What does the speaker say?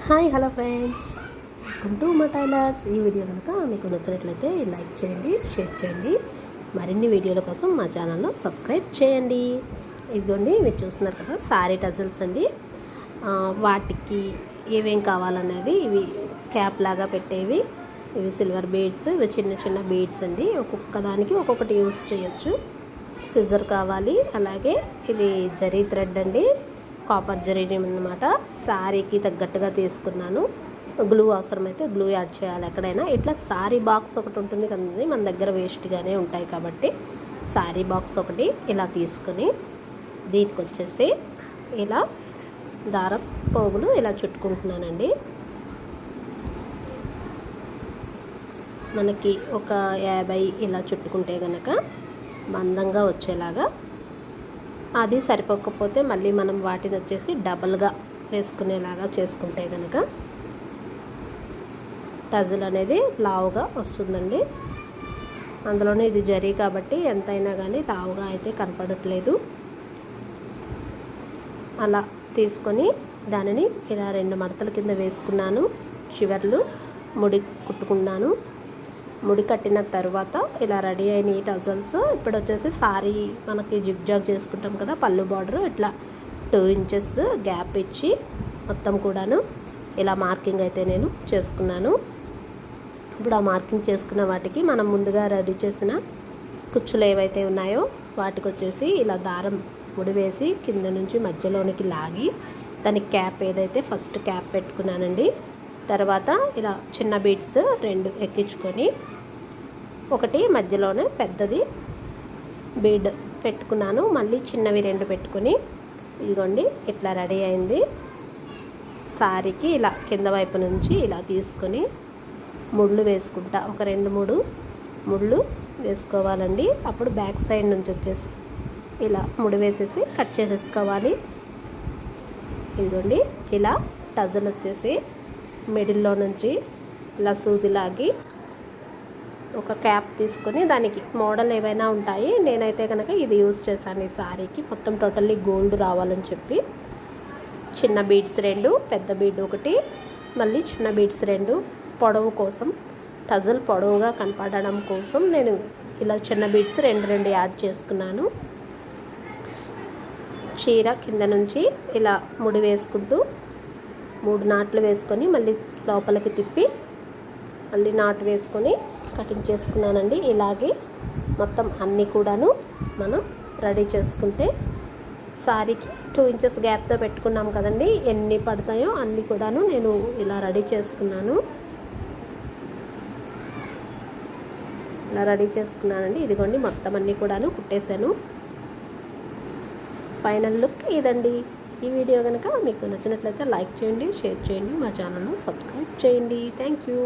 Hi hello friends, welcome to మా tailors. ఈ video కనుక మీకు నచ్చినట్లయితే లైక్ చేయండి, షేర్ చేయండి. మరిన్ని వీడియోల కోసం మా ఛానల్ను సబ్స్క్రైబ్ చేయండి. ఇదిగోండి మీరు చూస్తున్నారు కదా సారీ టజల్స్ అండి. వాటికి ఏమేం కావాలనేది ఇవి క్యాప్ లాగా పెట్టేవి, ఇవి సిల్వర్ బీడ్స్, ఇవి చిన్న చిన్న బీడ్స్ అండి. ఒక్కొక్క దానికి ఒక్కొక్కటి యూస్ చేయొచ్చు. సిజర్ కావాలి, అలాగే ఇది జరీ థ్రెడ్ అండి, కాపర్ జరీ అన్నమాట. శారీకి తగ్గట్టుగా తీసుకున్నాను. గ్లూ అవసరమైతే గ్లూ యాడ్ చేయాలి ఎక్కడైనా. ఇట్లా శారీ బాక్స్ ఒకటి ఉంటుంది కదండి, మన దగ్గర వేస్ట్గానే ఉంటాయి కాబట్టి శారీ బాక్స్ ఒకటి ఇలా తీసుకుని దీనికి వచ్చేసి ఇలా దారం పోగులు ఇలా చుట్టుకుంటున్నానండి. మనకి ఒక 50 ఇలా చుట్టుకుంటే కనుక మందంగా వచ్చేలాగా. అది సరిపోకపోతే మళ్ళీ మనం వాటిని వచ్చేసి డబల్గా వేసుకునేలాగా చేసుకుంటే కనుక టజిల్ అనేది లావుగా వస్తుందండి. అందులోనే ఇది జరీ కాబట్టి ఎంతైనా కానీ లావుగా అయితే కనపడట్లేదు. అలా తీసుకొని దానిని ఇలా 2 మడతల కింద వేసుకున్నాను. చివర్లు ముడి కుట్టుకున్నాను. ముడి కట్టిన తర్వాత ఇలా రెడీ అయిన ఈ టజల్స్ ఇప్పుడు వచ్చేసి సారీ మనకి జిగ్జాగ్ చేసుకుంటాం కదా, పళ్ళు బార్డర్ ఇట్లా 2 ఇంచెస్ గ్యాప్ ఇచ్చి మొత్తం కూడాను ఇలా మార్కింగ్ అయితే నేను చేసుకున్నాను. ఇప్పుడు ఆ మార్కింగ్ చేసుకున్న వాటికి మనం ముందుగా రెడీ చేసిన కుచ్చులు ఏవైతే ఉన్నాయో వాటికి వచ్చేసి ఇలా దారం ముడివేసి కింద నుంచి మధ్యలోనికి లాగి దానికి క్యాప్ ఏదైతే ఫస్ట్ క్యాప్ పెట్టుకున్నానండి. తర్వాత ఇలా చిన్న బీడ్స్ 2 ఎక్కించుకొని ఒకటి మధ్యలోనే పెద్దది బీడ్ పెట్టుకున్నాను. మళ్ళీ చిన్నవి 2 పెట్టుకుని ఇదిగోండి ఇట్లా రెడీ అయింది. సారీకి ఇలా కింద వైపు నుంచి ఇలా తీసుకొని ముళ్ళు వేసుకుంటా, ఒక 2-3 ముళ్ళు వేసుకోవాలండి. అప్పుడు బ్యాక్ సైడ్ నుంచి వచ్చేసి ఇలా ముడి వేసేసి కట్ చేసేసుకోవాలి. ఇదిగోండి ఇలా టజల్ వచ్చేసి మిడిల్లో నుంచి ఇలా సూది లాగి ఒక క్యాప్ తీసుకొని దానికి మోడల్ ఏవైనా ఉంటాయి. నేనైతే కనుక ఇది యూజ్ చేశాను ఈ సారీకి. మొత్తం టోటల్లీ గోల్డ్ రావాలని చెప్పి చిన్న బీడ్స్ 2, పెద్ద బీడ్ 1, మళ్ళీ చిన్న బీడ్స్ 2 పొడవు కోసం, టజల్ పొడవుగా కనపడడం కోసం నేను ఇలా చిన్న బీడ్స్ 2 యాడ్ చేసుకున్నాను. చీర కింద నుంచి ఇలా ముడి వేసుకుంటూ 3 నాట్లు వేసుకొని మళ్ళీ లోపలికి తిప్పి మళ్ళీ నాటు వేసుకొని కటింగ్ చేసుకున్నానండి. ఇలాగే మొత్తం అన్నీ కూడాను మనం రెడీ చేసుకుంటే సారీకి 2 ఇంచెస్ గ్యాప్తో పెట్టుకున్నాం కదండి, ఎన్ని పడతాయో అన్నీ కూడాను నేను ఇలా రెడీ చేసుకున్నాను. ఇలా రెడీ చేసుకున్నానండి. ఇదిగోండి మొత్తం అన్నీ కూడాను కుట్టేశాను. ఫైనల్ లుక్ ఇదండి. ఈ వీడియో కనుక మీకు నచ్చినట్లయితే లైక్ చేయండి, షేర్ చేయండి, మా ఛానల్ను సబ్స్క్రైబ్ చేయండి. Thank you.